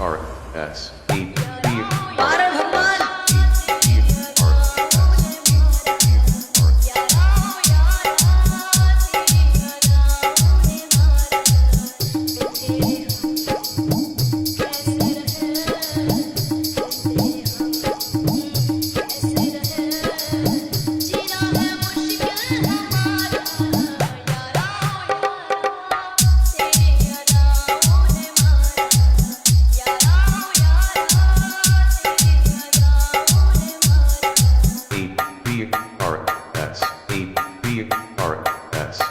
R S A B R अरे भगवान A B R S A B R S A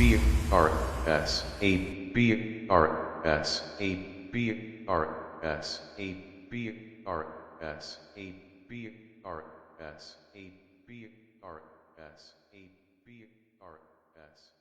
B R S A B R S A B R S A B R S A B R S A B R S A B R S A B R S A B R S A B R S A B R S